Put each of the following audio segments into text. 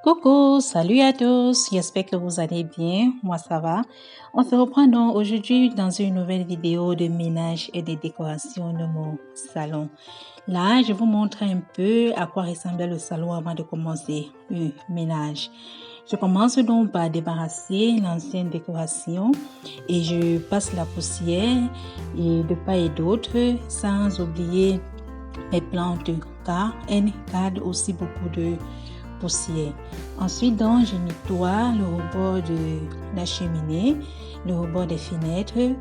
Coucou, salut à tous, j'espère que vous allez bien, moi ça va. On se reprend donc aujourd'hui dans une nouvelle vidéo de ménage et de décoration de mon salon. Là, je vous montre un peu à quoi ressemblait le salon avant de commencer le ménage. Je commence donc par débarrasser l'ancienne décoration et je passe la poussière et de part et d'autre sans oublier mes plantes car elles gardent aussi beaucoup de poussière. Ensuite, donc, je nettoie le rebord de la cheminée, le rebord des fenêtres,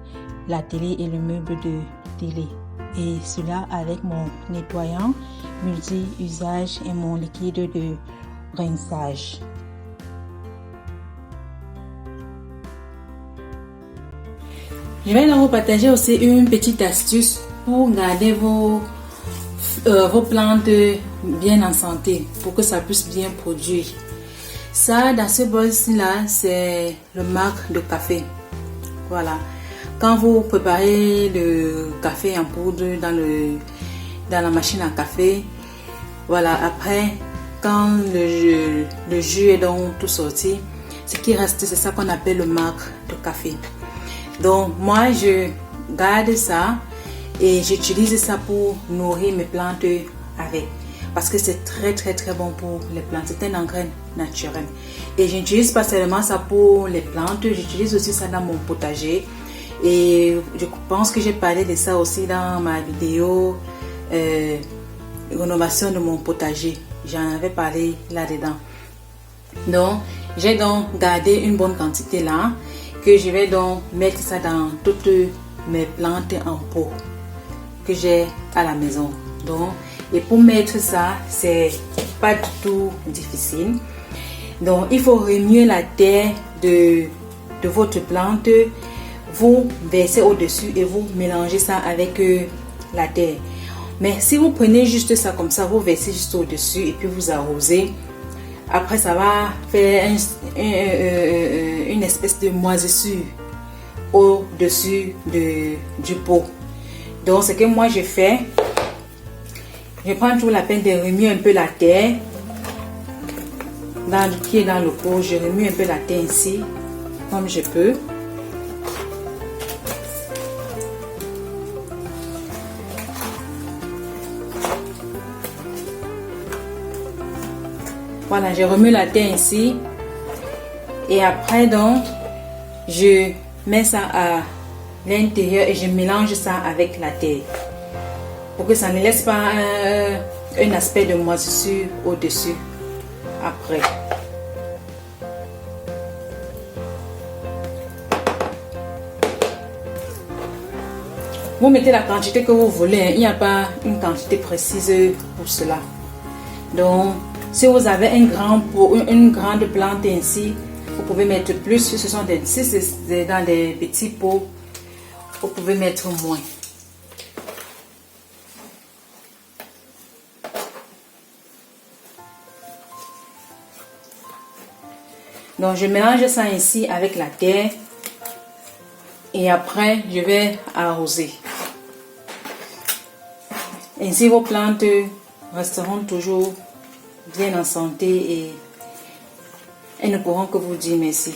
la télé et le meuble de télé. Et cela avec mon nettoyant multi-usage et mon liquide de rinçage. Je vais donc vous partager aussi une petite astuce pour garder vos plantes bien en santé, pour que ça puisse bien produire. Ça, dans ce bol-ci là, c'est le marc de café. Voilà. Quand vous préparez le café en poudre dans la machine à café, voilà, après, quand le jus est donc tout sorti, ce qui reste, c'est ça qu'on appelle le marc de café. Donc, moi, je garde ça et j'utilise ça pour nourrir mes plantes avec. Parce que c'est très bon pour les plantes. C'est un engrais naturel. Et je n'utilise pas seulement ça pour les plantes, j'utilise aussi ça dans mon potager. Et je pense que j'ai parlé de ça aussi dans ma vidéo rénovation de mon potager. J'en avais parlé là-dedans. Donc, j'ai donc gardé une bonne quantité là, que je vais donc mettre ça dans toutes mes plantes en pot que j'ai à la maison. Donc, et pour mettre ça, c'est pas du tout difficile. Donc, il faut remuer la terre de votre plante, vous versez au-dessus et vous mélangez ça avec la terre. Mais si vous prenez juste ça comme ça, vous versez juste au-dessus et puis vous arrosez, après ça va faire une espèce de moisissure au-dessus du pot. Donc, ce que moi je fais, je prends toujours la peine de remuer un peu la terre qui est dans le pot. Je remue un peu la terre ici, comme je peux. Voilà, je remue la terre ici. Et après, donc, je mets ça à l'intérieur et je mélange ça avec la terre. Pour que ça ne laisse pas un aspect de moisissure au-dessus après. Vous mettez la quantité que vous voulez, il n'y a pas une quantité précise pour cela. Donc, si vous avez un grand pot, une grande plante ainsi, vous pouvez mettre plus. Si c'est dans des petits pots, vous pouvez mettre moins. Donc, je mélange ça ici avec la terre et après, je vais arroser. Ainsi, vos plantes resteront toujours bien en santé et elles ne pourront que vous dire merci.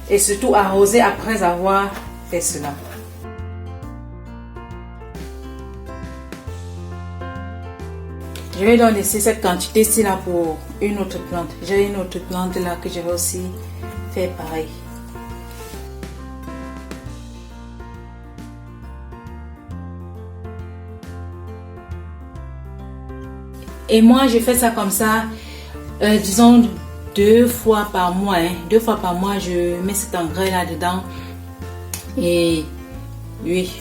Et surtout, arroser après avoir fait cela. Je vais donc laisser cette quantité-ci là pour une autre plante. J'ai une autre plante là que je vais aussi faire pareil. Et moi, je fais ça comme ça, disons 2 fois par mois. 2 fois par mois, je mets cet engrais là-dedans. Et oui,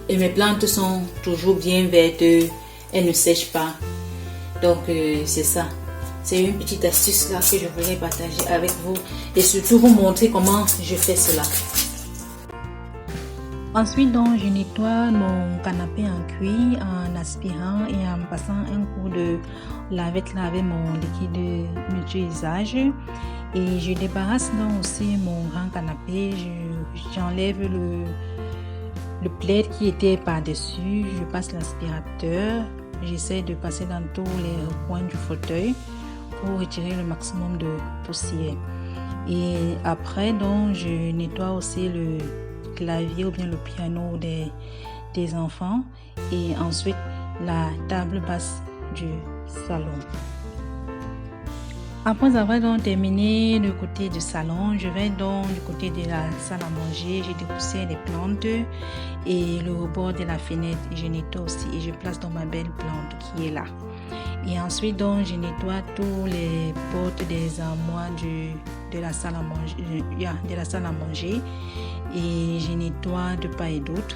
et mes plantes sont toujours bien vertes, elles ne sèchent pas. Donc c'est ça, c'est une petite astuce là que je voulais partager avec vous et surtout vous montrer comment je fais cela. Ensuite, donc, je nettoie mon canapé en cuir en aspirant et en passant un coup de lavette là avec mon liquide multi-usage. Et je débarrasse donc aussi mon grand canapé. J'enlève le plaid qui était par-dessus, je passe l'aspirateur. J'essaie de passer dans tous les coins du fauteuil pour retirer le maximum de poussière. Et après, donc, je nettoie aussi le clavier ou bien le piano des enfants et ensuite la table basse du salon. Après avoir donc terminé le côté du salon, je vais donc du côté de la salle à manger. J'ai dépoussé les plantes et le rebord de la fenêtre. Je nettoie aussi et je place dans ma belle plante qui est là. Et ensuite donc je nettoie tous les portes des armoires de la salle à manger, et je nettoie de part et d'autre.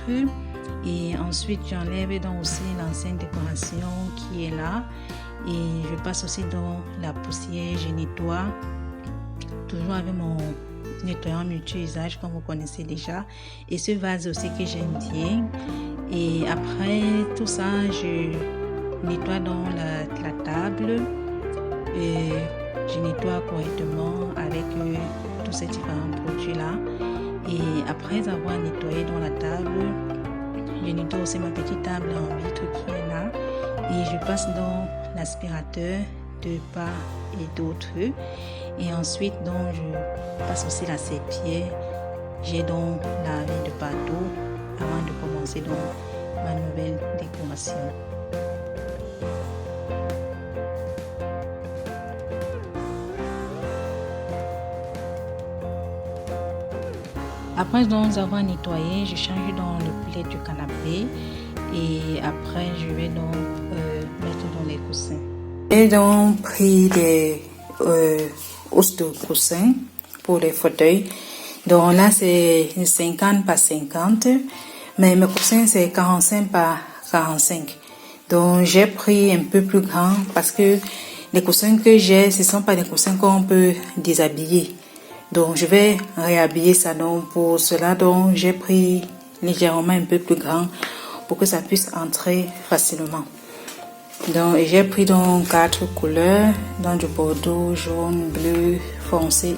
Et ensuite j'enlève donc aussi l'ancienne décoration qui est là. Et je passe aussi dans la poussière, je nettoie toujours avec mon nettoyant multi-usage comme vous connaissez déjà. Et ce vase aussi que j'aime bien. Et après tout ça, je nettoie dans la table et je nettoie correctement avec tous ces différents produits là. Et après avoir nettoyé dans la table, je nettoie aussi ma petite table en vitre qui est là. Et je passe dans l'aspirateur de part et d'autre. Et ensuite, donc, je passe aussi la serpillière. J'ai donc lavé de partout avant de commencer donc ma nouvelle décoration. Après donc avoir nettoyé, je change dans le plaid du canapé. Et après, je vais donc mettre dans les coussins. J'ai donc pris des housses de coussins pour les fauteuils. Donc là, c'est 50 par 50. Mais mes coussins, c'est 45 par 45. Donc j'ai pris un peu plus grand parce que les coussins que j'ai, ce ne sont pas des coussins qu'on peut déshabiller. Donc je vais réhabiller ça. Donc pour cela, donc j'ai pris légèrement un peu plus grand pour que ça puisse entrer facilement. Donc j'ai pris donc 4 couleurs, donc du bordeaux, jaune, bleu foncé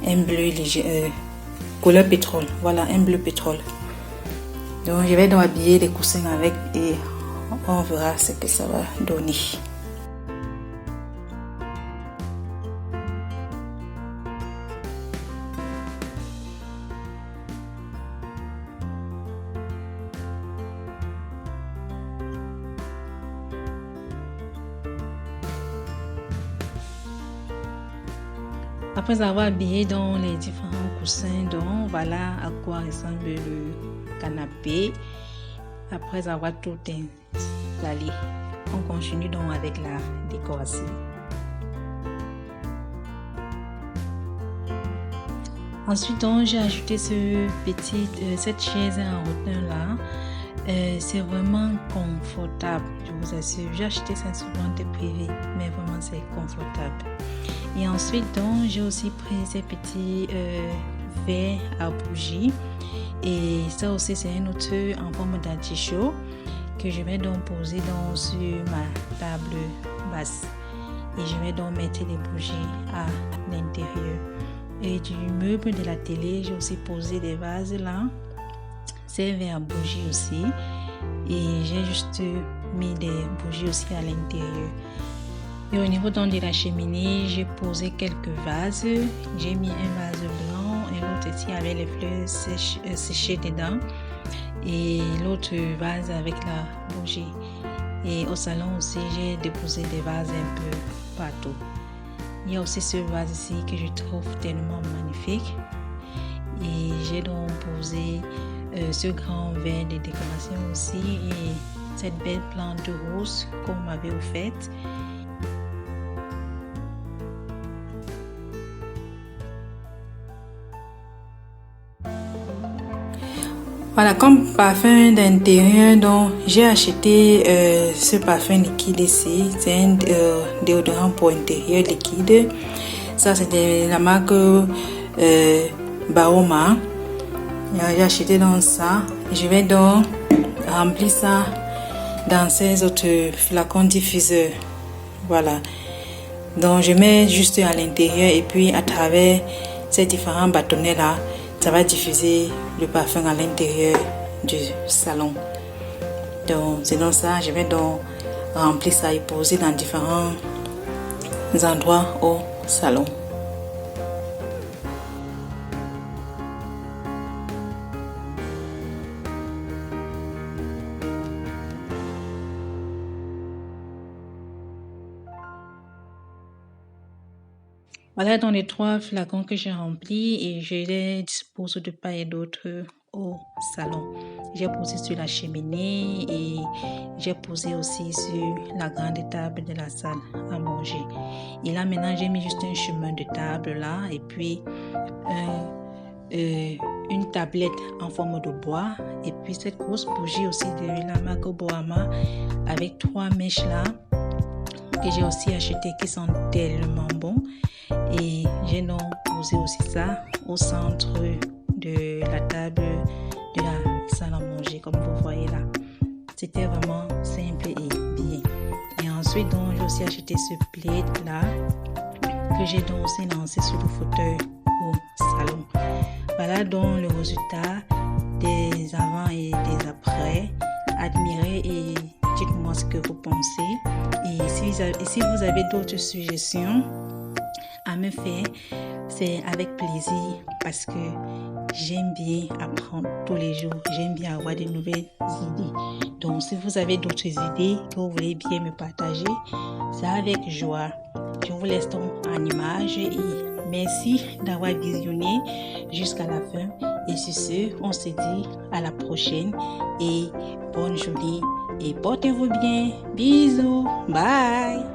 et un bleu léger, couleur pétrole. Voilà, un bleu pétrole. Donc je vais donc habiller les coussins avec et on verra ce que ça va donner. Après avoir habillé dans les différents coussins, donc voilà à quoi ressemble le canapé. Après avoir tout installé, on continue donc avec la décoration. Ensuite, donc j'ai ajouté cette chaise en hauteur là. C'est vraiment confortable, je vous assure. J'ai acheté ça sur vente privée, mais vraiment c'est confortable. Et ensuite, donc, j'ai aussi pris ces petits verres à bougie. Et ça aussi, c'est un autre en forme d'artichaut que je vais donc poser donc sur ma table basse. Et je vais donc mettre les bougies à l'intérieur. Et du meuble de la télé, j'ai aussi posé des vases là. C'est verres à bougie aussi. Et j'ai juste mis des bougies aussi à l'intérieur. Et au niveau donc de la cheminée, j'ai posé quelques vases. J'ai mis un vase blanc et l'autre ici avec les fleurs séchées dedans. Et l'autre vase avec la bougie. Et au salon aussi, j'ai déposé des vases un peu partout. Il y a aussi ce vase ici que je trouve tellement magnifique. Et j'ai donc posé ce grand verre de décoration aussi. Et cette belle plante rose qu'on m'avait offerte. Voilà, comme parfum d'intérieur, donc j'ai acheté ce parfum liquide ici. C'est un déodorant pour intérieur liquide. Ça, c'est de la marque Baoma. J'ai acheté donc ça. Je vais donc remplir ça dans ces autres flacons diffuseurs. Voilà. Donc je mets juste à l'intérieur et puis à travers ces différents bâtonnets là, ça va diffuser le parfum à l'intérieur du salon. Donc c'est dans ça, je vais donc remplir ça et poser dans différents endroits au salon. Voilà donc les 3 flacons que j'ai remplis et je les dispose de part et d'autre au salon. J'ai posé sur la cheminée et j'ai posé aussi sur la grande table de la salle à manger. Et là maintenant j'ai mis juste un chemin de table là et puis une tablette en forme de bois et puis cette grosse bougie aussi de la marque Boama avec 3 mèches là que j'ai aussi acheté qui sont tellement bons. Et j'ai donc posé aussi ça au centre de la table de la salle à manger, comme vous voyez là. C'était vraiment simple et bien. Et ensuite, donc, j'ai aussi acheté ce plaid là que j'ai donc aussi lancé sur le fauteuil au salon. Voilà donc le résultat des avant et des après. Admirez et dites-moi ce que vous pensez. Et si vous avez d'autres suggestions à me faire, c'est avec plaisir parce que j'aime bien apprendre tous les jours, j'aime bien avoir de nouvelles idées. Donc si vous avez d'autres idées que vous voulez bien me partager, c'est avec joie. Je vous laisse donc en image et merci d'avoir visionné jusqu'à la fin. Et sur ce, on se dit à la prochaine et bonne journée et portez-vous bien. Bisous, bye.